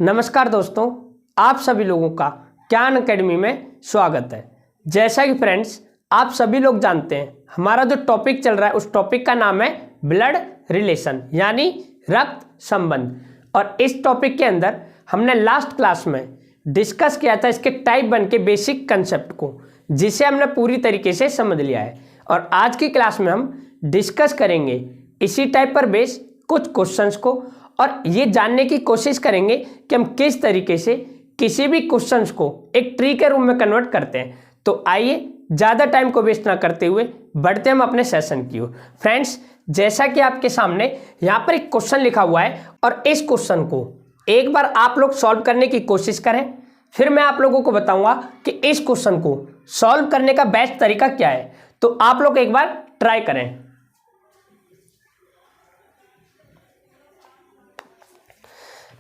नमस्कार दोस्तों, आप सभी लोगों का ज्ञान एकेडमी में स्वागत है। जैसा कि फ्रेंड्स आप सभी लोग जानते हैं, हमारा जो टॉपिक चल रहा है उस टॉपिक का नाम है ब्लड रिलेशन यानी रक्त संबंध। और इस टॉपिक के अंदर हमने लास्ट क्लास में डिस्कस किया था इसके टाइप 1 के बेसिक कंसेप्ट को, जिसे हमने पूरी तरीके से समझ लिया है। और आज की क्लास में हम डिस्कस करेंगे इसी टाइप पर बेस कुछ क्वेश्चंस को, और ये जानने की कोशिश करेंगे कि हम किस तरीके से किसी भी क्वेश्चंस को एक ट्री के रूप में कन्वर्ट करते हैं। तो आइए ज़्यादा टाइम को वेस्ट ना करते हुए बढ़ते हम अपने सेशन की ओर। फ्रेंड्स, जैसा कि आपके सामने यहाँ पर एक क्वेश्चन लिखा हुआ है और इस क्वेश्चन को एक बार आप लोग सॉल्व करने की कोशिश करें, फिर मैं आप लोगों को बताऊंगा कि इस क्वेश्चन को सॉल्व करने का बेस्ट तरीका क्या है। तो आप लोग एक बार ट्राई करें।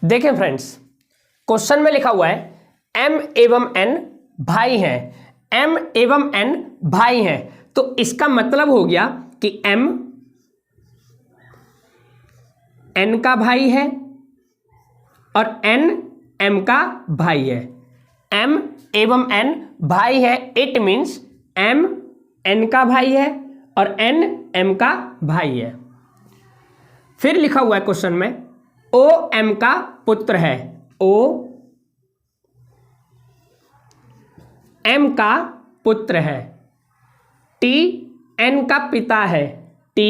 देखें फ्रेंड्स, क्वेश्चन में लिखा हुआ है m एवं n भाई हैं, m एवं n भाई हैं। तो इसका मतलब हो गया कि m n का भाई है और n m का भाई है। m एवं n भाई है, इट मीन्स m n का भाई है और n m का भाई है। फिर लिखा हुआ है क्वेश्चन में O M का पुत्र है, O M का पुत्र है। T N का पिता है, T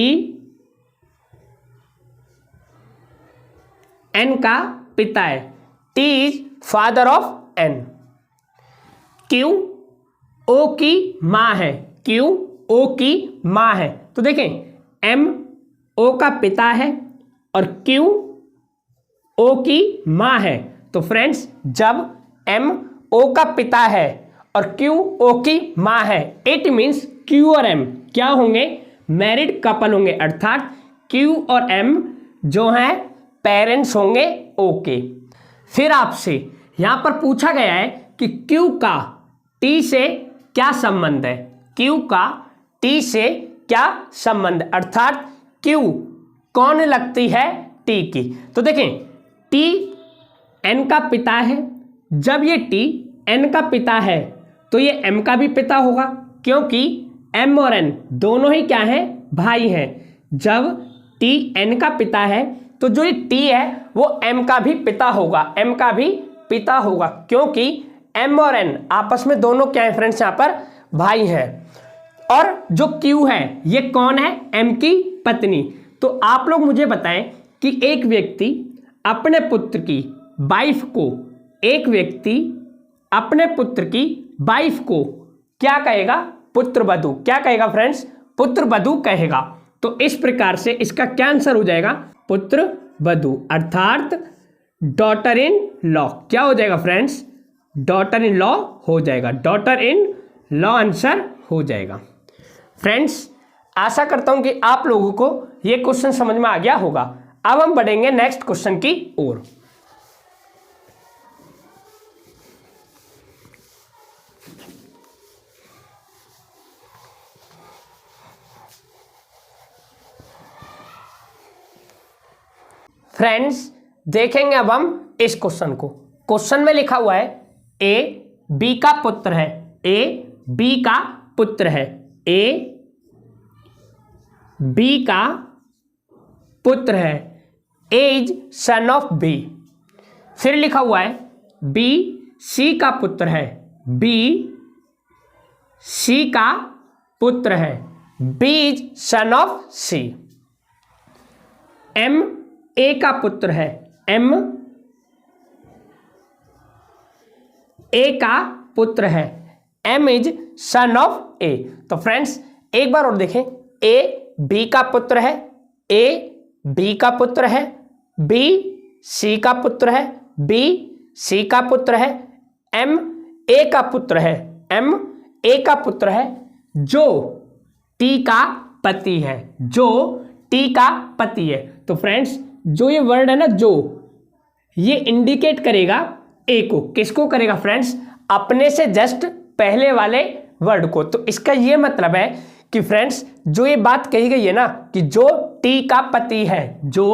N का पिता है। T is father of N। Q O की माँ है, Q O की माँ है। तो देखें M O का पिता है और Q O की माँ है। तो फ्रेंड्स, जब M O का पिता है और Q O की माँ है, इट मीन्स Q और M क्या होंगे? मैरिड कपल होंगे, अर्थात Q और M जो हैं पेरेंट्स होंगे O के। फिर आपसे यहाँ पर पूछा गया है कि Q का T से क्या संबंध है, Q का T से क्या संबंध, अर्थात Q कौन लगती है T की। तो देखें T N का पिता है, जब ये T N का पिता है तो ये M का भी पिता होगा, क्योंकि M और N दोनों ही क्या हैं? भाई हैं। जब T N का पिता है तो जो ये T है वो M का भी पिता होगा, M का भी पिता होगा, क्योंकि M और N आपस में दोनों क्या है फ्रेंड्स? यहाँ पर भाई हैं। और जो Q है ये कौन है? M की पत्नी। तो आप लोग मुझे बताएं कि एक व्यक्ति अपने पुत्र की वाइफ को, एक व्यक्ति अपने पुत्र की वाइफ को क्या कहेगा? पुत्र वधू। क्या कहेगा फ्रेंड्स? पुत्र वधू कहेगा। तो इस प्रकार से इसका क्या आंसर हो जाएगा? पुत्र वधू, अर्थात डॉटर इन लॉ। क्या हो जाएगा फ्रेंड्स? डॉटर इन लॉ हो जाएगा, डॉटर इन लॉ आंसर हो जाएगा। फ्रेंड्स, आशा करता हूं कि आप लोगों को यह क्वेश्चन समझ में आ गया होगा। अब हम बढ़ेंगे नेक्स्ट क्वेश्चन की ओर। फ्रेंड्स, देखेंगे अब हम इस क्वेश्चन को। क्वेश्चन में लिखा हुआ है A B का पुत्र है, A B का पुत्र है, A B का पुत्र है, A is son of B। फिर लिखा हुआ है B C का पुत्र है, B C का पुत्र है, B is son of C। M A का पुत्र है, M A का पुत्र है, M is son of A। तो फ्रेंड्स एक बार और देखें, A B का पुत्र है, A B का पुत्र है, B C का पुत्र है, B C का पुत्र है, M A का पुत्र है, M A का पुत्र है, जो T का पति है, जो T का पति है। तो फ्रेंड्स, जो ये वर्ड है ना, जो ये इंडिकेट करेगा A को। किसको करेगा फ्रेंड्स? अपने से जस्ट पहले वाले वर्ड को। तो इसका ये मतलब है कि फ्रेंड्स, जो ये बात कही गई है ना कि जो T का पति है, जो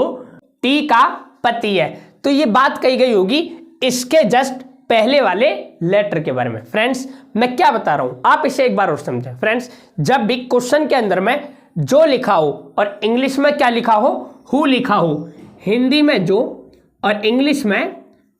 T का पति है, तो ये बात कही गई होगी इसके जस्ट पहले वाले लेटर के बारे में। फ्रेंड्स मैं क्या बता रहा हूं, आप इसे एक बार और समझें। फ्रेंड्स जब भी क्वेश्चन के अंदर में जो लिखा हो और इंग्लिश में क्या लिखा हो, हु लिखा हो, हिंदी में जो और इंग्लिश में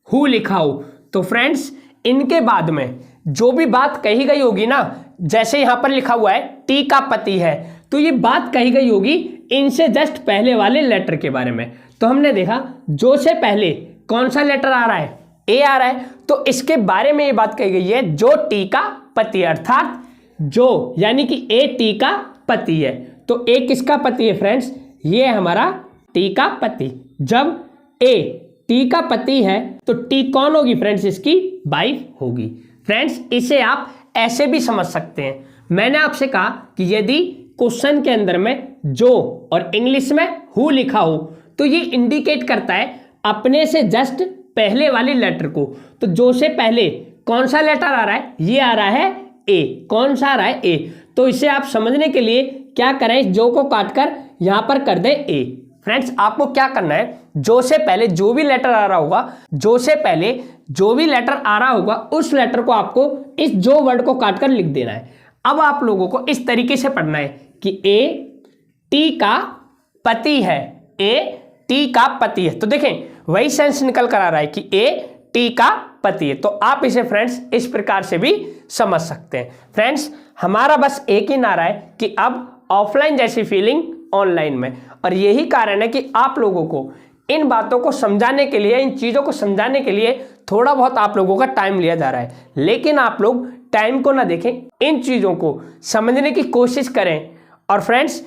हु लिखा हो, तो फ्रेंड्स इनके बाद में जो भी बात कही गई होगी ना, जैसे यहां पर लिखा हुआ है टी का पति है, तो ये बात कही गई होगी इनसे जस्ट पहले वाले लेटर के बारे में। तो हमने देखा जो से पहले कौन सा लेटर आ रहा है, ए आ रहा है, तो इसके बारे में ये बात कही गई है जो टी का पति है, अर्थात जो यानी कि ए टी का पति है। तो ए किसका पति है फ्रेंड्स, ये हमारा टी का पति। जब ए टी का पति है तो टी कौन होगी फ्रेंड्स, इसकी वाइफ होगी। फ्रेंड्स इसे आप ऐसे भी समझ सकते हैं, मैंने आपसे कहा कि यदि क्वेश्चन के अंदर में जो और इंग्लिश में हु लिखा हो तो ये इंडिकेट करता है अपने से जस्ट पहले वाले लेटर को। तो जो से पहले कौन सा लेटर आ रहा है, ये आ रहा है ए। कौन सा आ रहा है, ए। तो इसे आप समझने के लिए क्या करें, इस जो को काटकर यहां पर कर दें ए। फ्रेंड्स आपको क्या करना है, जो से पहले जो भी लेटर आ रहा होगा, जो से पहले जो भी लेटर आ रहा होगा उस लेटर को आपको इस जो वर्ड को काटकर लिख देना है। अब आप लोगों को इस तरीके से पढ़ना है कि ए टी का पति है, ए टी का पति है। तो देखें वही सेंस निकल कर आ रहा है कि ए टी का पति है। तो आप इसे फ्रेंड्स इस प्रकार से भी समझ सकते हैं। फ्रेंड्स हमारा बस एक ही नारा है कि अब ऑफलाइन जैसी फीलिंग ऑनलाइन में, और यही कारण है कि आप लोगों को इन बातों को समझाने के लिए, इन चीज़ों को समझाने के लिए थोड़ा बहुत आप लोगों का टाइम लिया जा रहा है। लेकिन आप लोग टाइम को ना देखें, इन चीज़ों को समझने की कोशिश करें और फ्रेंड्स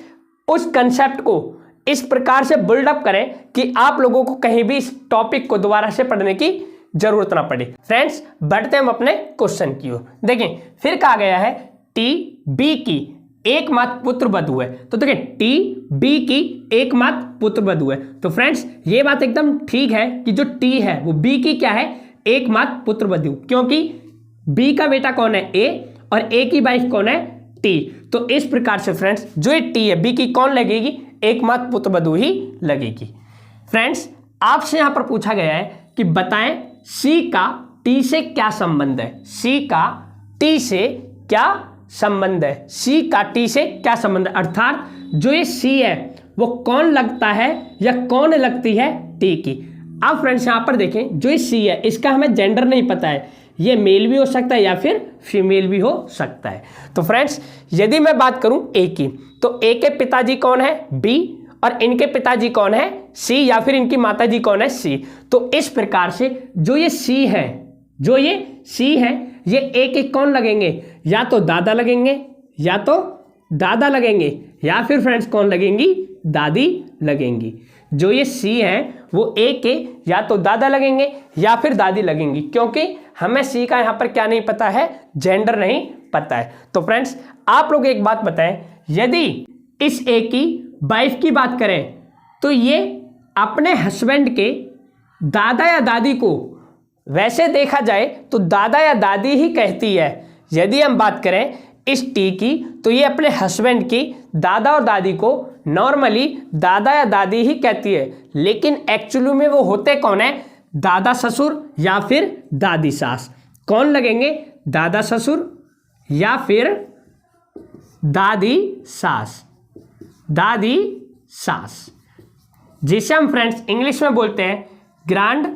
उस कंसेप्ट को इस प्रकार से बिल्डअप करें कि आप लोगों को कहीं भी इस टॉपिक को दोबारा से पढ़ने की जरूरत ना पड़े। फ्रेंड्स बढ़ते हम अपने क्वेश्चन की ओर। देखें फिर कहा गया है टी बी की एकमात्र पुत्र वधु है। तो देखें टी बी की एकमात्र पुत्र वधु है। तो फ्रेंड्स ये बात एकदम ठीक है कि जो टी है वो बी की क्या है, एकमात्र पुत्र वधु, क्योंकि बी का बेटा कौन है, ए, और ए की वाइफ कौन है, टी। तो इस प्रकार से फ्रेंड्स जो ये टी है बी की कौन लगेगी, एकमात्र पुत्र वधु ही लगेगी। फ्रेंड्स आपसे यहां पर पूछा गया है कि बताएं सी का टी से क्या संबंध है, सी का टी से क्या संबंध है, सी का टी से क्या संबंध है, अर्थात जो ये सी है वो कौन लगता है या कौन लगती है टी की। अब फ्रेंड्स यहां पर देखें जो ये सी है इसका हमें जेंडर नहीं पता है, ये मेल भी हो सकता है या फिर फीमेल भी हो सकता है। तो फ्रेंड्स यदि मैं बात करूं ए की, तो ए के पिताजी कौन है, बी, और इनके पिताजी कौन है, सी, या फिर इनकी माताजी कौन है, सी। तो इस प्रकार से जो ये सी है, जो ये सी है, ये ए के कौन लगेंगे, या तो दादा लगेंगे, या तो दादा लगेंगे, या फिर फ्रेंड्स कौन लगेंगी, दादी लगेंगी। जो ये सी है वो ए के या तो दादा लगेंगे या फिर दादी लगेंगी, क्योंकि हमें सी का यहाँ पर क्या नहीं पता है, जेंडर नहीं पता है। तो फ्रेंड्स आप लोग एक बात बताएं, यदि इस ए की वाइफ की बात करें तो ये अपने हस्बैंड के दादा या दादी को वैसे देखा जाए तो दादा या दादी ही कहती है। यदि हम बात करें इस टी की तो ये अपने हस्बैंड की दादा और दादी को नॉर्मली दादा या दादी ही कहती है, लेकिन एक्चुअली में वो होते कौन है, दादा ससुर या फिर दादी सास। कौन लगेंगे, दादा ससुर या फिर दादी सास, दादी सास, जिसे हम फ्रेंड्स इंग्लिश में बोलते हैं ग्रैंड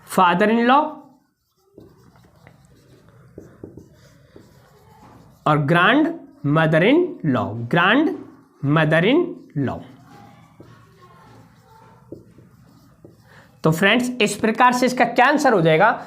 फादर इन लॉ और grand mother in law, grand mother in law. तो फ्रेंड्स इस प्रकार से इसका क्या आंसर हो जाएगा,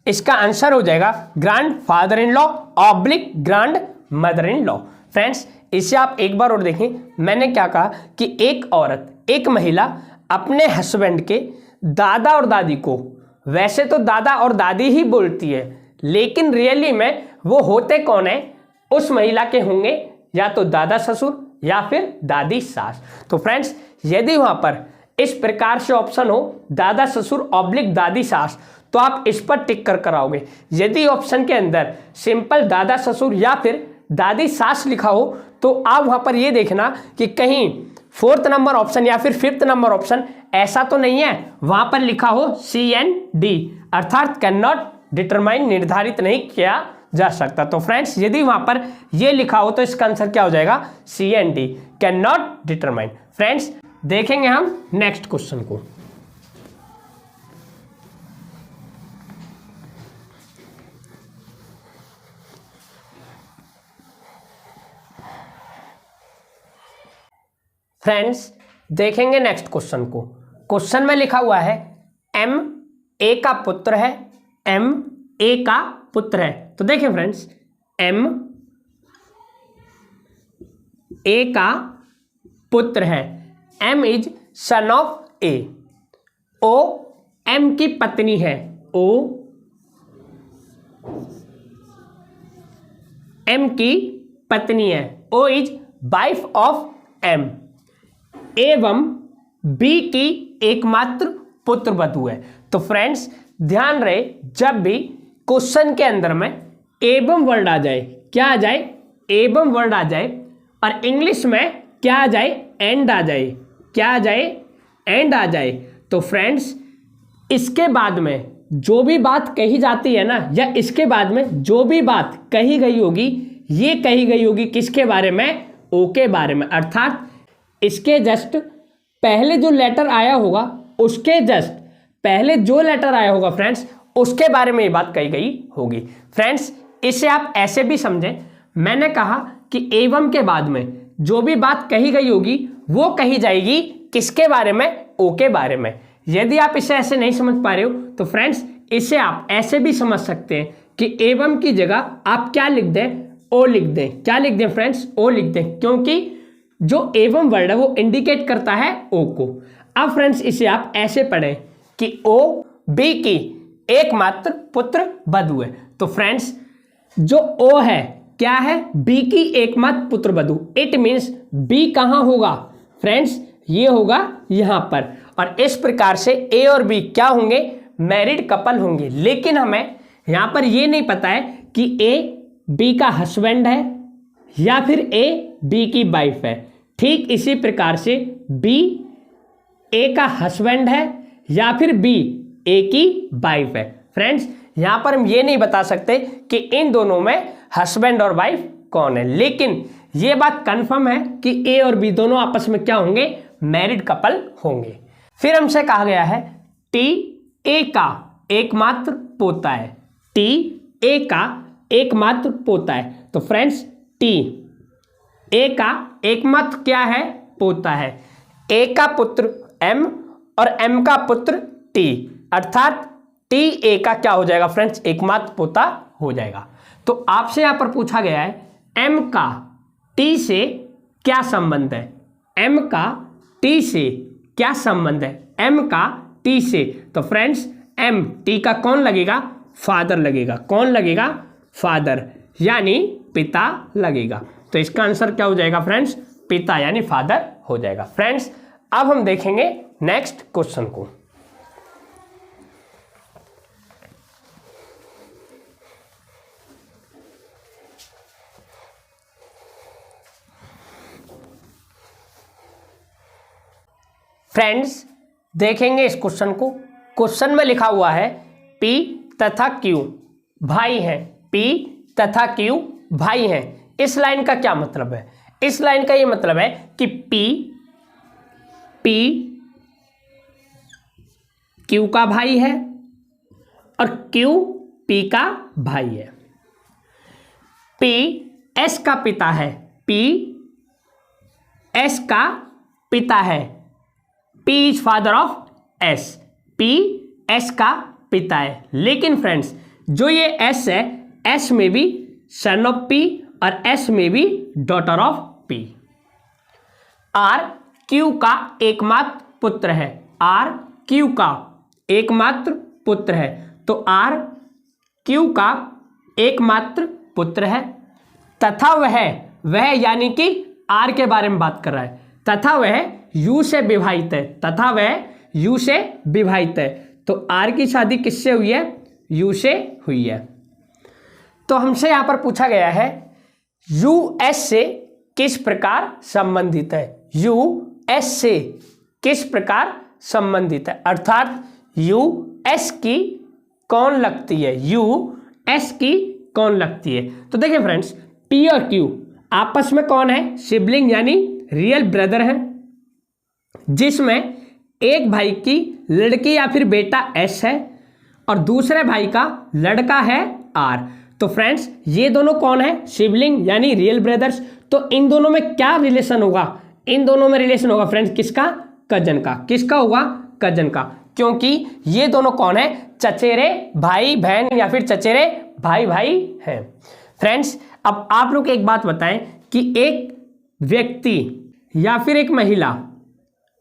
इसका आंसर हो जाएगा grand father in law oblique grand mother in law. Friends इसे आप एक बार और देखें, मैंने क्या कहा कि एक औरत, एक महिला अपने हस्बैंड के दादा और दादी को वैसे तो दादा और दादी ही बोलती है, लेकिन रियली में वो होते कौन है, उस महिला के होंगे या तो दादा ससुर या फिर दादी सास। तो फ्रेंड्स यदि वहां पर इस प्रकार से ऑप्शन हो दादा ससुर ऑब्लिक दादी सास, तो आप इस पर टिक कर कराओगे। यदि ऑप्शन के अंदर सिंपल दादा ससुर या फिर दादी सास लिखा हो तो आप वहां पर ये देखना कि कहीं फोर्थ नंबर ऑप्शन या फिर फिफ्थ नंबर ऑप्शन ऐसा तो नहीं है वहां पर लिखा हो CND, अर्थात कैन नॉट डिटरमाइन, निर्धारित नहीं किया जा सकता। तो फ्रेंड्स यदि वहां पर यह लिखा हो तो इसका आंसर क्या हो जाएगा? CND, can not determine. Friends देखेंगे हम नेक्स्ट क्वेश्चन को। फ्रेंड्स देखेंगे नेक्स्ट क्वेश्चन को। क्वेश्चन में लिखा हुआ है M A का पुत्र है, M A का पुत्र है। तो देखें फ्रेंड्स, M A का पुत्र है, M is son of A, O M की पत्नी है, O M की पत्नी है, O is wife of M, एवं B की एकमात्र पुत्र वधू है। तो फ्रेंड्स ध्यान रहे, जब भी क्वेश्चन के अंदर में एवं वर्ड आ जाए, क्या आ जाए? एवं वर्ड आ जाए, और इंग्लिश में क्या आ जाए? एंड आ जाए। क्या आ जाए? एंड आ जाए। तो फ्रेंड्स इसके बाद में जो भी बात कही जाती है ना, या इसके बाद में जो भी बात कही गई होगी, ये कही गई होगी किसके बारे में? ओ के बारे में। अर्थात इसके जस्ट पहले जो लेटर आया होगा, उसके जस्ट पहले जो लेटर आया होगा फ्रेंड्स, उसके बारे में ये बात कही गई होगी। फ्रेंड्स इसे आप ऐसे भी समझें, मैंने कहा कि एवं के बाद में जो भी बात कही गई होगी वो कही जाएगी किसके बारे में? ओ के बारे में। यदि आप इसे ऐसे नहीं समझ पा रहे हो तो फ्रेंड्स इसे आप ऐसे भी समझ सकते हैं कि एवं की जगह आप क्या लिख दें? ओ लिख दें। क्या लिख दें फ्रेंड्स? ओ लिख दें, क्योंकि जो एवं वर्ड है वो इंडिकेट करता है ओ को। अब फ्रेंड्स इसे आप ऐसे पढ़ें कि ओ बी की एकमात्र पुत्र वधू है। तो फ्रेंड्स जो ओ है क्या है? बी की एकमात्र पुत्र वधू। इट मीन्स बी कहां होगा फ्रेंड्स? ये होगा यहां पर। और इस प्रकार से ए और बी क्या होंगे? मैरिड कपल होंगे। लेकिन हमें यहां पर ये नहीं पता है कि ए बी का हस्बैंड है या फिर ए बी की वाइफ है। ठीक इसी प्रकार से बी ए का हस्बैंड है या फिर बी ए की वाइफ है। फ्रेंड्स यहां पर हम ये नहीं बता सकते कि इन दोनों में हस्बैंड और वाइफ कौन है, लेकिन ये बात कंफर्म है कि ए और बी दोनों आपस में क्या होंगे? मैरिड कपल होंगे। फिर हमसे कहा गया है टी ए का एकमात्र पोता है। टी ए का एकमात्र पोता है। तो फ्रेंड्स टी ए का एकमात्र क्या है? पोता है। ए का पुत्र M और M का पुत्र T, अर्थात T ए का क्या हो जाएगा फ्रेंड्स? एकमात्र पोता हो जाएगा। तो आपसे यहां पर पूछा गया है M का T से क्या संबंध है? M का T से क्या संबंध है? M का T से। तो फ्रेंड्स M T का कौन लगेगा? फादर लगेगा। कौन लगेगा? फादर, यानी पिता लगेगा। तो इसका आंसर क्या हो जाएगा फ्रेंड्स? पिता यानी फादर हो जाएगा। फ्रेंड्स अब हम देखेंगे नेक्स्ट क्वेश्चन को। फ्रेंड्स देखेंगे इस क्वेश्चन को। क्वेश्चन में लिखा हुआ है P तथा Q भाई हैं। P तथा Q भाई हैं। इस लाइन का क्या मतलब है? इस लाइन का ये मतलब है कि P Q का भाई है और Q P का भाई है। P S का पिता है। P S का पिता है। P is father of S। P S का पिता है। लेकिन फ्रेंड्स जो ये S है, S में भी सन ऑफ P और S में भी daughter of P। R Q का एकमात्र पुत्र है। R Q का एकमात्र पुत्र है। तो R Q का एकमात्र पुत्र है तथा वह यानी कि R के बारे में बात कर रहा है, तथा वह U से विवाहित है। तथा वह U से विवाहित है। तो R की शादी किससे हुई है? U से हुई है। तो हमसे यहां पर पूछा गया है U S से किस प्रकार संबंधित है? U एस से किस प्रकार संबंधित है, अर्थात यू एस की कौन लगती है, यू एस की कौन लगती है। तो देखिए फ्रेंड्स, पी और क्यू आपस में कौन है, सिबलिंग यानी रियल ब्रदर है, जिसमें एक भाई की लड़की या फिर बेटा एस है और दूसरे भाई का लड़का है आर। तो फ्रेंड्स ये दोनों कौन है, सिबलिंग यानी रियल ब्रदर्स। तो इन दोनों में क्या रिलेशन होगा, इन दोनों में रिलेशन होगा फ्रेंड्स किसका, कजन का। किसका होगा, कजन का, क्योंकि ये दोनों कौन है, चचेरे भाई बहन या फिर चचेरे भाई भाई हैं। फ्रेंड्स अब आप लोग एक बात बताएं कि एक व्यक्ति या फिर एक महिला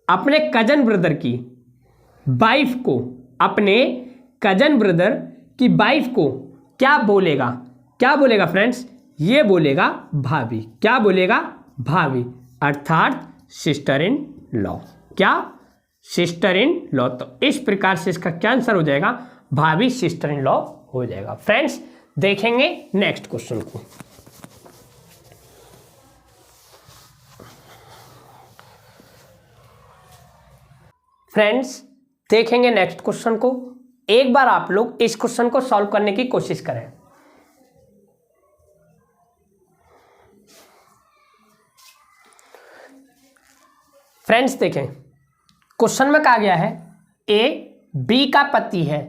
अपने कजन ब्रदर की वाइफ को, अपने कजन ब्रदर की वाइफ को क्या बोलेगा, क्या बोलेगा फ्रेंड्स, ये बोलेगा भाभी। क्या बोलेगा, भाभी, अर्थात सिस्टर इन लॉ। क्या, सिस्टर इन लॉ। तो इस प्रकार से इसका क्या आंसर हो जाएगा, भाभी सिस्टर इन लॉ हो जाएगा। फ्रेंड्स देखेंगे नेक्स्ट क्वेश्चन को। फ्रेंड्स देखेंगे नेक्स्ट क्वेश्चन को। एक बार आप लोग इस क्वेश्चन को सॉल्व करने की कोशिश करें। फ्रेंड्स देखें, क्वेश्चन में कहा गया है ए बी का पति है,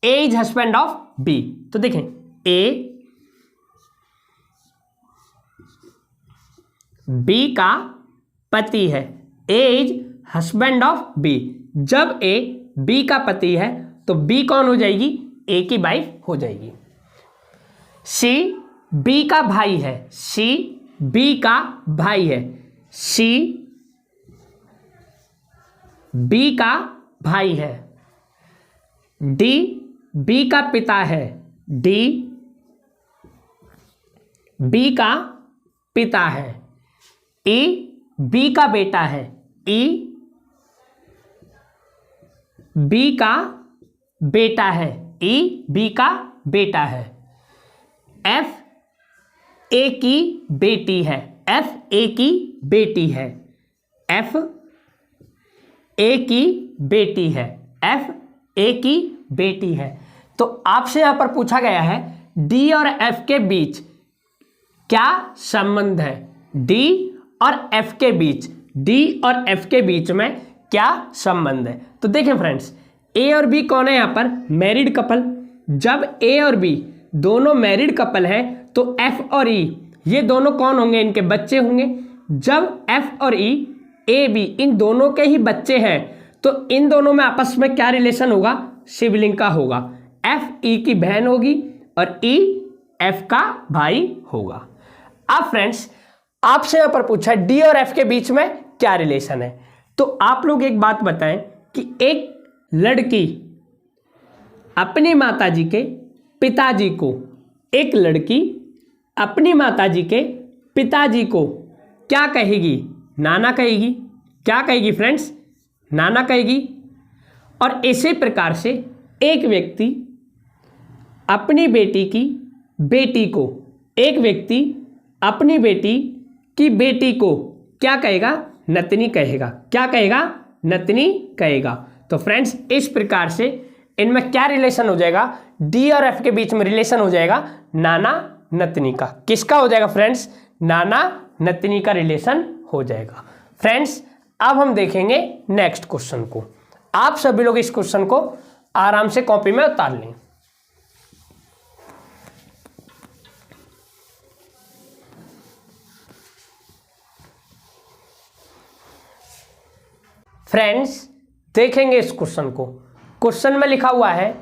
A is husband of B. तो देखें, ए बी का पति है, A is husband of B. जब ए बी का पति है तो बी कौन हो जाएगी, ए की वाइफ हो जाएगी। सी बी का भाई है, सी बी का भाई है, सी बी का भाई है। डी बी का पिता है, डी बी का पिता है। ई बी का बेटा है, ई बी का बेटा है, ई बी का बेटा है। एफ ए की बेटी है, एफ ए की बेटी है, एफ ए की बेटी है, एफ ए की बेटी है। तो आपसे यहां पर पूछा गया है डी और एफ के बीच क्या संबंध है, डी और एफ के बीच, डी और एफ के बीच में क्या संबंध है। तो देखें फ्रेंड्स, ए और बी कौन है, यहां पर मैरिड कपल। जब ए और बी दोनों मैरिड कपल हैं तो एफ और ई ये दोनों कौन होंगे, इनके बच्चे होंगे। जब एफ और ई, ए बी इन दोनों के ही बच्चे हैं तो इन दोनों में आपस में क्या रिलेशन होगा, सिबलिंग का होगा। एफ ई की बहन होगी और ई एफ का भाई होगा। अब फ्रेंड्स आपसे यहां पर पूछा डी और एफ के बीच में क्या रिलेशन है। तो आप लोग एक बात बताएं कि एक लड़की अपनी माताजी के पिताजी को, एक लड़की अपनी माताजी के पिताजी को क्या कहेगी, नाना कहेगी। क्या कहेगी फ्रेंड्स, नाना कहेगी। और इसी प्रकार से एक व्यक्ति अपनी बेटी की बेटी को, एक व्यक्ति अपनी बेटी की बेटी को क्या कहेगा, नतनी कहेगा। क्या कहेगा, नतनी कहेगा। तो फ्रेंड्स इस प्रकार से इनमें क्या रिलेशन हो जाएगा, डी और एफ के बीच में रिलेशन हो जाएगा नाना नतनी का। किसका हो जाएगा फ्रेंड्स, नाना नतनी का रिलेशन हो जाएगा। फ्रेंड्स अब हम देखेंगे नेक्स्ट क्वेश्चन को। आप सभी लोग इस क्वेश्चन को आराम से कॉपी में उतार लें। फ्रेंड्स देखेंगे इस क्वेश्चन को। क्वेश्चन में लिखा हुआ है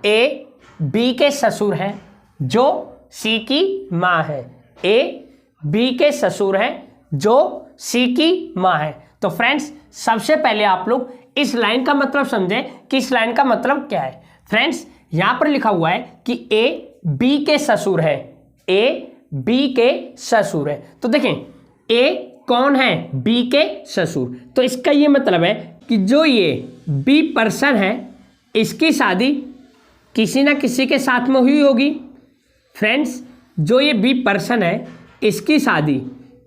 ए बी के ससुर हैं जो सी की मां है, ए बी के ससुर हैं जो सी की मां है। तो फ्रेंड्स सबसे पहले आप लोग इस लाइन का मतलब समझें कि इस लाइन का मतलब क्या है। फ्रेंड्स यहां पर लिखा हुआ है कि ए बी के ससुर है, ए बी के ससुर है। तो देखें ए कौन है, बी के ससुर। तो इसका ये मतलब है कि जो ये बी पर्सन है इसकी शादी किसी ना किसी के साथ में हुई होगी। फ्रेंड्स जो ये बी पर्सन है इसकी शादी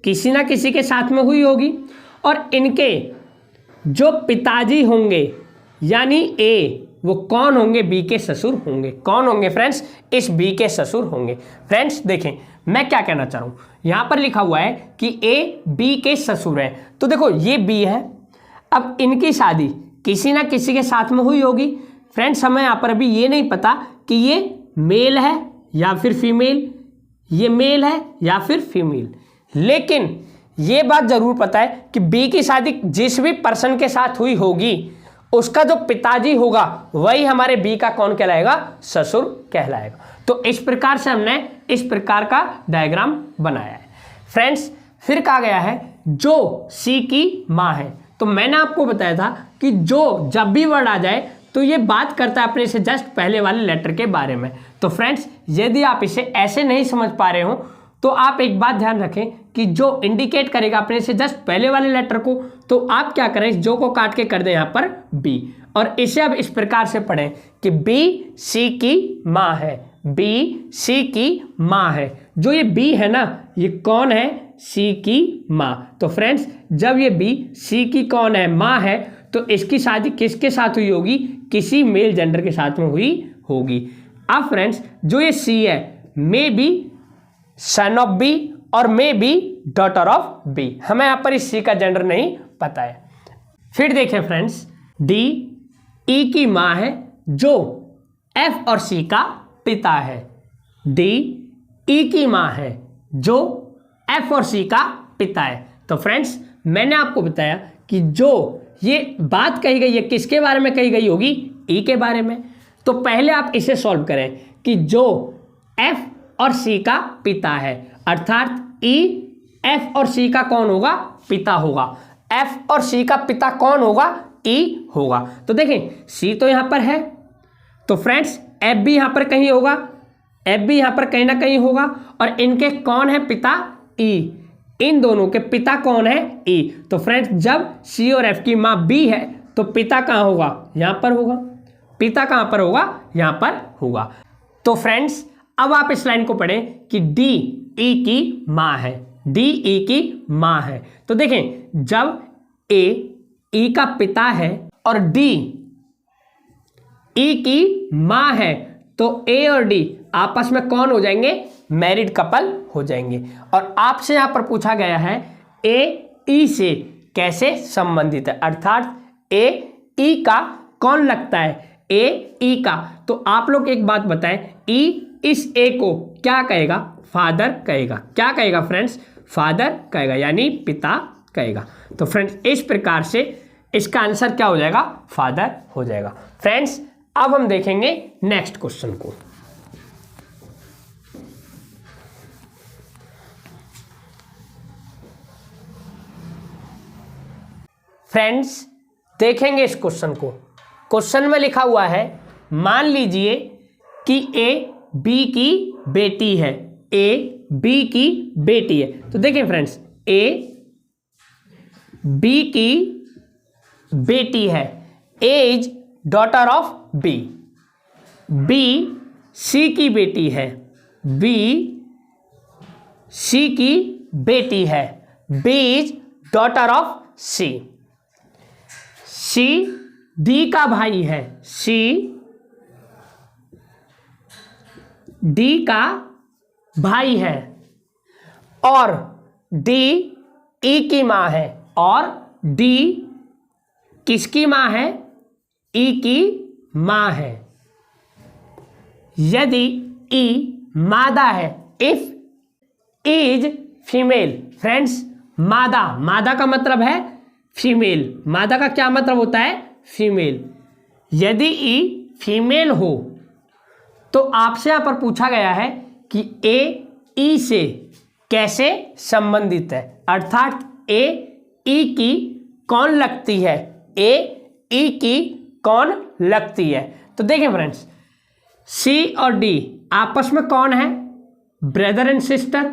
किसी ना किसी के साथ में हुई होगी और इनके जो पिताजी होंगे यानी ए, वो कौन होंगे? बी के ससुर होंगे। कौन होंगे फ्रेंड्स? इस बी के ससुर होंगे। फ्रेंड्स देखें मैं क्या कहना चाह रहा हूँ, यहाँ पर लिखा हुआ है कि ए बी के ससुर है, तो देखो ये बी है, अब इनकी शादी किसी ना किसी के साथ में हुई होगी। फ्रेंड्स हमें यहाँ पर अभी ये नहीं पता कि ये मेल है या फिर फीमेल, ये मेल है या फिर फीमेल, लेकिन ये बात जरूर पता है कि बी की शादी जिस भी पर्सन के साथ हुई होगी उसका जो पिताजी होगा वही हमारे बी का कौन कहलाएगा? ससुर कहलाएगा। तो इस प्रकार से हमने इस प्रकार का डायग्राम बनाया है। फ्रेंड्स फिर कहा गया है जो सी की माँ है, तो मैंने आपको बताया था कि जो जब भी वर्ड आ जाए तो ये बात करता है अपने से जस्ट पहले वाले लेटर के बारे में। तो फ्रेंड्स यदि आप इसे ऐसे नहीं समझ पा रहे हो तो आप एक बात ध्यान रखें कि जो इंडिकेट करेगा अपने से जस्ट पहले वाले लेटर को, तो आप क्या करें, इस जो को काट के कर दें यहाँ पर बी, और इसे अब इस प्रकार से पढ़ें कि बी सी की माँ है, बी सी की माँ है। जो ये बी है ना, ये कौन है? सी की माँ। तो फ्रेंड्स जब ये बी सी की कौन है? माँ है, तो इसकी शादी किसके साथ हुई होगी? किसी मेल जेंडर के साथ में हुई होगी। अब फ्रेंड्स जो ये सी है, maybe son of B और maybe daughter of B, हमें यहाँ पर इस सी का जेंडर नहीं पता है। फिर देखें फ्रेंड्स डी ई की माँ है जो एफ और सी का पिता है। डी ई की माँ है जो एफ और सी का पिता है। तो फ्रेंड्स मैंने आपको बताया कि जो ये बात कही गई है किसके बारे में कही गई होगी? ई के बारे में। तो पहले आप इसे सॉल्व करें कि जो एफ और सी का पिता है, अर्थात ई एफ और सी का कौन होगा? पिता होगा। एफ और सी का पिता कौन होगा? ई होगा। तो देखें सी तो यहां पर है, तो फ्रेंड्स एफ भी यहां पर कहीं होगा, एफ भी यहां पर कहीं ना कहीं होगा, और इनके कौन है पिता? ई। इन दोनों के पिता कौन है? ई। तो फ्रेंड्स जब सी और एफ की मां बी है तो पिता कहां होगा? यहां पर होगा। पिता कहां पर होगा? यहां पर होगा। तो फ्रेंड्स अब आप इस लाइन को पढ़ें कि डी ई की माँ है, डी ई की माँ है। तो देखें जब ए ई का पिता है और डी ई की माँ है तो ए और डी आपस में कौन हो जाएंगे? मैरिड कपल हो जाएंगे। और आपसे यहां पर पूछा गया है ए ई से कैसे संबंधित है, अर्थात ए ई का कौन लगता है? ए ई का। तो आप लोग एक बात बताएं, ई इस ए को क्या कहेगा? फादर कहेगा। क्या कहेगा फ्रेंड्स? फादर कहेगा, यानी पिता कहेगा। तो फ्रेंड्स इस प्रकार से इसका आंसर क्या हो जाएगा? फादर हो जाएगा। फ्रेंड्स अब हम देखेंगे नेक्स्ट क्वेश्चन को। फ्रेंड्स देखेंगे इस क्वेश्चन को। क्वेश्चन में लिखा हुआ है मान लीजिए कि ए बी की बेटी है, ए बी की बेटी है। तो देखिए फ्रेंड्स ए बी की बेटी है, A is daughter of B. B C की बेटी है, बी सी की बेटी है, B is daughter of C. C D का भाई है, सी डी का भाई है, और डी ई की मां है, और डी किसकी मां है? ई की मां है। यदि ई मादा है, इफ इज फीमेल, फ्रेंड्स मादा, मादा का मतलब है फीमेल। मादा का क्या मतलब होता है? फीमेल। यदि ई फीमेल हो तो आपसे यहां पर पूछा गया है कि ए ई से कैसे संबंधित है, अर्थात ए ई की कौन लगती है? ए ई की कौन लगती है? तो देखें फ्रेंड्स सी और डी आपस में कौन है? Brother and sister.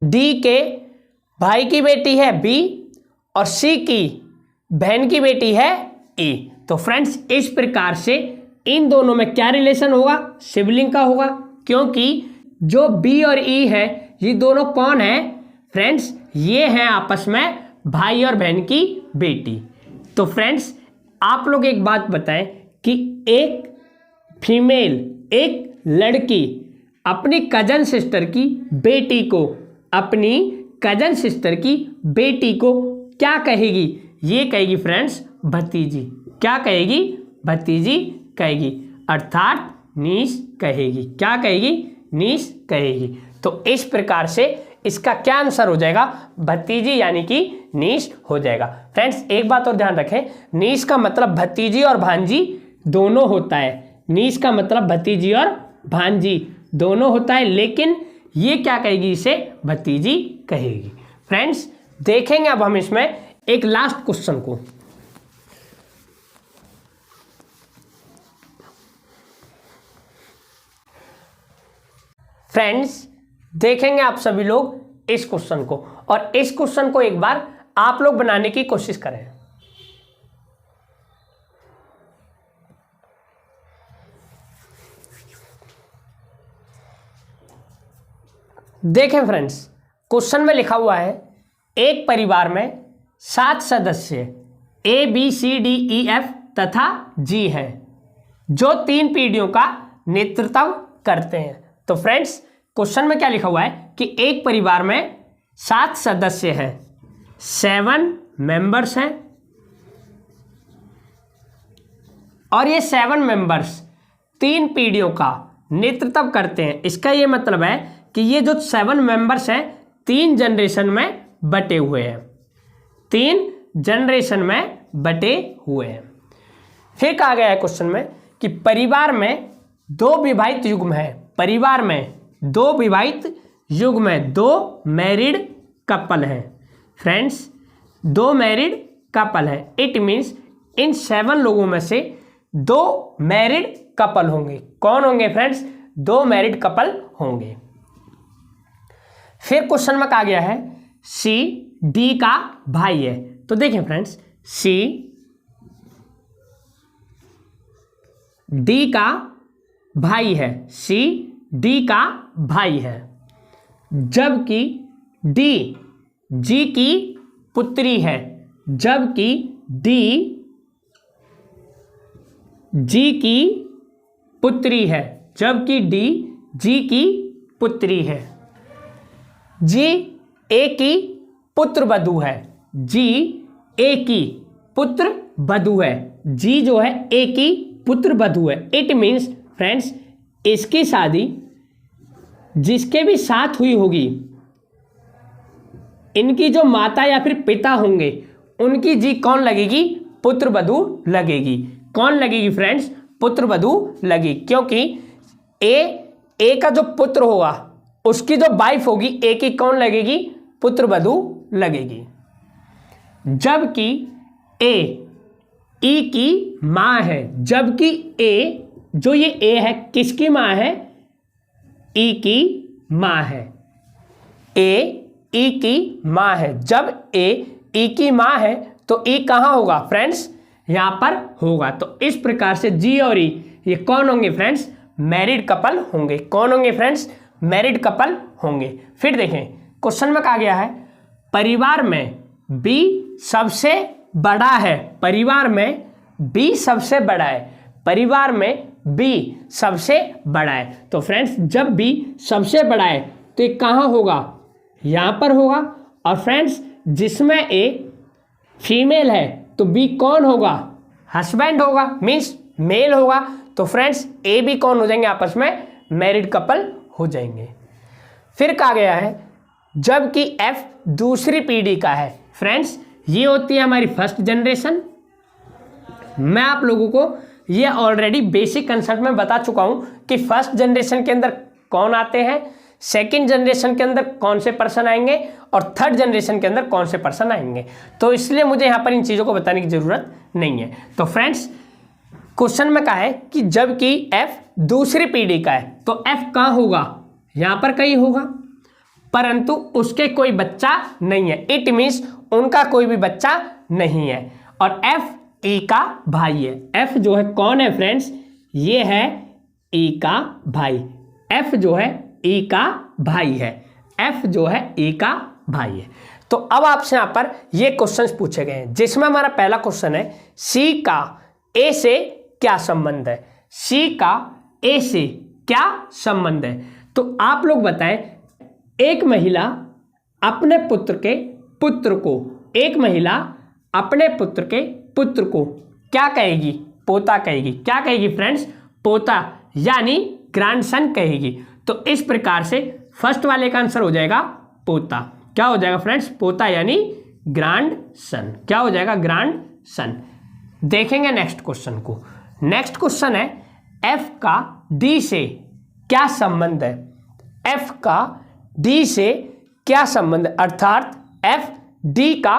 डी के भाई की बेटी है बी, और सी की बहन की बेटी है ई। तो फ्रेंड्स इस प्रकार से इन दोनों में क्या रिलेशन होगा? सिबलिंग का होगा, क्योंकि जो बी और ई है ये दोनों कौन है फ्रेंड्स? ये हैं आपस में भाई और बहन की बेटी। तो फ्रेंड्स आप लोग एक बात बताएं कि एक फीमेल, एक लड़की अपनी कजन सिस्टर की बेटी को, अपनी कजन सिस्टर की बेटी को क्या कहेगी? ये कहेगी फ्रेंड्स भतीजी। क्या कहेगी? भतीजी कहेगी, अर्थात नीस कहेगी। क्या कहेगी? नीस कहेगी। तो इस प्रकार से इसका क्या आंसर हो जाएगा? भतीजी यानी कि नीस हो जाएगा। फ्रेंड्स एक बात और ध्यान रखें, नीस का मतलब भतीजी और भांजी दोनों होता है। नीस का मतलब भतीजी और भांजी दोनों होता है, लेकिन ये क्या कहेगी? इसे भतीजी कहेगी। फ्रेंड्स देखेंगे अब हम इसमें एक लास्ट क्वेश्चन को। फ्रेंड्स देखेंगे आप सभी लोग इस क्वेश्चन को, और इस क्वेश्चन को एक बार आप लोग बनाने की कोशिश करें। देखें फ्रेंड्स, क्वेश्चन में लिखा हुआ है एक परिवार में 7 सदस्य A B C D E F तथा G हैं जो 3 पीढ़ियों का नेतृत्व करते हैं। तो फ्रेंड्स क्वेश्चन में क्या लिखा हुआ है कि एक परिवार में 7 सदस्य हैं, 7 मेंबर्स हैं, और ये 7 मेंबर्स 3 पीढ़ियों का नेतृत्व करते हैं। इसका ये मतलब है कि ये जो 7 मेंबर्स हैं 3 जनरेशन में बटे हुए हैं, 3 जनरेशन में बटे हुए हैं। फिर कहा गया है क्वेश्चन में कि परिवार में 2 विवाहित युग्म है। परिवार में 2 विवाहित युग्म है, 2 मैरिड कपल हैं। फ्रेंड्स 2 मैरिड कपल है, इट मीन्स इन 7 लोगों में से 2 मैरिड कपल होंगे। कौन होंगे फ्रेंड्स? 2 मैरिड कपल होंगे। फिर क्वेश्चन में कहा गया है सी डी का भाई है। तो देखें फ्रेंड्स, सी डी का भाई है, सी डी का भाई है, जबकि डी जी की पुत्री है, जबकि डी जी की पुत्री है, जबकि डी जी की पुत्री है। जी ए की पुत्र वधू है, जी ए की पुत्र वधू है, जी जो है ए की पुत्र वधू है। इट मीन्स फ्रेंड्स इसकी शादी जिसके भी साथ हुई होगी, इनकी जो माता या फिर पिता होंगे उनकी जी कौन लगेगी? पुत्र वधू लगेगी। कौन लगेगी फ्रेंड्स? पुत्र वधू लगेगी, क्योंकि ए का जो पुत्र होगा उसकी जो वाइफ होगी ए की कौन लगेगी? पुत्र वधू लगेगी। जबकि ई की मां है, जबकि ए जो ये ए है किसकी मां है? ई की मां है। ए ई की मां है। जब ए ई की मां है तो ई कहां होगा फ्रेंड्स? यहां पर होगा। तो इस प्रकार से जी और ई ये कौन होंगे फ्रेंड्स? मैरिड कपल होंगे। कौन होंगे फ्रेंड्स? मैरिड कपल होंगे। फिर देखें क्वेश्चन में कहा गया है परिवार में बी सबसे बड़ा है। परिवार में बी सबसे बड़ा है। परिवार में बी सबसे बड़ा है। तो फ्रेंड्स जब बी सबसे बड़ा है तो ये कहाँ होगा? यहाँ पर होगा। और फ्रेंड्स जिसमें ए फीमेल है तो बी कौन होगा? हस्बैंड होगा, मीन्स मेल होगा। तो फ्रेंड्स ए बी कौन हो जाएंगे? आपस में मैरिड कपल हो जाएंगे। फिर कहा गया है जबकि एफ दूसरी पीढ़ी का है। फ्रेंड्स ये होती है हमारी फर्स्ट जनरेशन। मैं आप लोगों को ये ऑलरेडी बेसिक कंसेप्ट में बता चुका हूं कि फर्स्ट जनरेशन के अंदर कौन आते हैं, सेकंड जनरेशन के अंदर कौन से पर्सन आएंगे और थर्ड जनरेशन के अंदर कौन से पर्सन आएंगे। तो इसलिए मुझे यहाँ पर इन चीज़ों को बताने की ज़रूरत नहीं है। तो फ्रेंड्स क्वेश्चन में कहा है कि जबकि एफ दूसरी पीढ़ी का है तो एफ कहाँ होगा? यहाँ पर कहीं होगा, परंतु उसके कोई बच्चा नहीं है। इट मीन्स उनका कोई भी बच्चा नहीं है। और एफ ई का भाई है। एफ जो है कौन है फ्रेंड्स? ये है ई का भाई। एफ जो है ई का भाई है। एफ जो है ई का भाई है। तो अब आपसे यहाँ पर ये क्वेश्चंस पूछे गए हैं, जिसमें हमारा पहला क्वेश्चन है सी का ए से क्या संबंध है। सी का ए से क्या संबंध है, तो आप लोग बताएं। एक महिला अपने पुत्र के पुत्र को, एक महिला अपने पुत्र के पुत्र को क्या कहेगी, पोता कहेगी। क्या कहेगी फ्रेंड्स, पोता यानी ग्रैंडसन कहेगी। तो इस प्रकार से फर्स्ट वाले का आंसर हो जाएगा पोता। क्या हो जाएगा फ्रेंड्स, पोता यानी ग्रैंडसन। क्या हो जाएगा, ग्रैंडसन। देखेंगे नेक्स्ट क्वेश्चन को। नेक्स्ट क्वेश्चन है एफ का डी से क्या संबंध है। एफ का डी से क्या संबंध है, अर्थात एफ डी का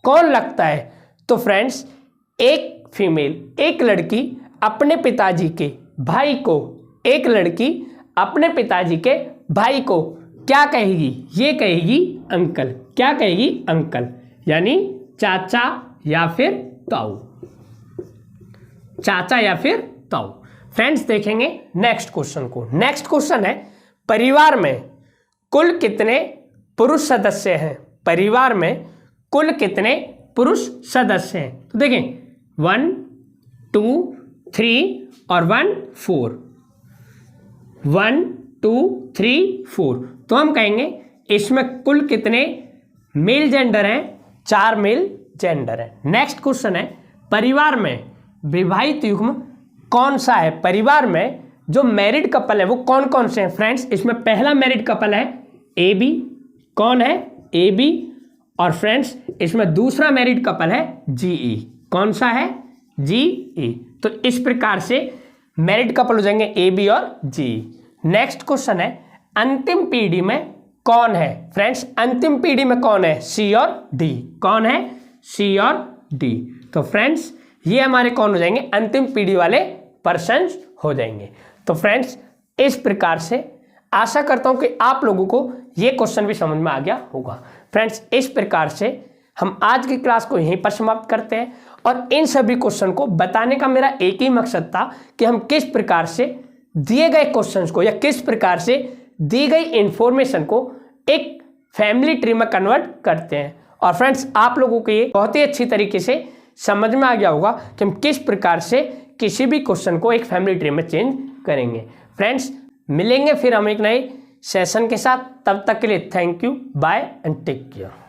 कौन लगता है। तो फ्रेंड्स, एक फीमेल, एक लड़की अपने पिताजी के भाई को, एक लड़की अपने पिताजी के भाई को क्या कहेगी, ये कहेगी अंकल। क्या कहेगी, अंकल, यानी चाचा या फिर ताऊ, चाचा या फिर ताऊ। फ्रेंड्स देखेंगे नेक्स्ट क्वेश्चन को। नेक्स्ट क्वेश्चन है परिवार में कुल कितने पुरुष सदस्य हैं। परिवार में कुल कितने पुरुष सदस्य हैं। तो देखें 1 2 3 और 1 4, 1 2 3 4। तो हम कहेंगे इसमें कुल कितने मेल जेंडर हैं, 4 मेल जेंडर हैं। नेक्स्ट क्वेश्चन है परिवार में विवाहित युग्म कौन सा है। परिवार में जो मैरिड कपल है वो कौन कौन से हैं। फ्रेंड्स, इसमें पहला मैरिड कपल है ए बी। कौन है, ए बी। और फ्रेंड्स इसमें दूसरा मैरिड कपल है जी ई। कौन सा है, जी ई। तो इस प्रकार से मैरिड कपल हो जाएंगे ए बी और जी। नेक्स्ट क्वेश्चन है अंतिम पीढ़ी में कौन है। फ्रेंड्स, अंतिम पीढ़ी में कौन है, सी और डी। कौन है, सी और डी। तो फ्रेंड्स ये हमारे कौन हो जाएंगे, अंतिम पीढ़ी वाले पर्सन्स हो जाएंगे। तो फ्रेंड्स इस प्रकार से आशा करता हूं कि आप लोगों को ये क्वेश्चन भी समझ में आ गया होगा। फ्रेंड्स, इस प्रकार से हम आज की क्लास को यहीं पर समाप्त करते हैं। और इन सभी क्वेश्चन को बताने का मेरा एक ही मकसद था कि हम किस प्रकार से दिए गए क्वेश्चंस को या किस प्रकार से दी गई इंफॉर्मेशन को एक फैमिली ट्री में कन्वर्ट करते हैं। और फ्रेंड्स आप लोगों को ये बहुत ही अच्छी तरीके से समझ में आ गया होगा कि हम किस प्रकार से किसी भी क्वेश्चन को एक फैमिली ट्री में चेंज करेंगे। फ्रेंड्स मिलेंगे फिर हम एक नए सेशन के साथ। तब तक के लिए thank you, bye and take care.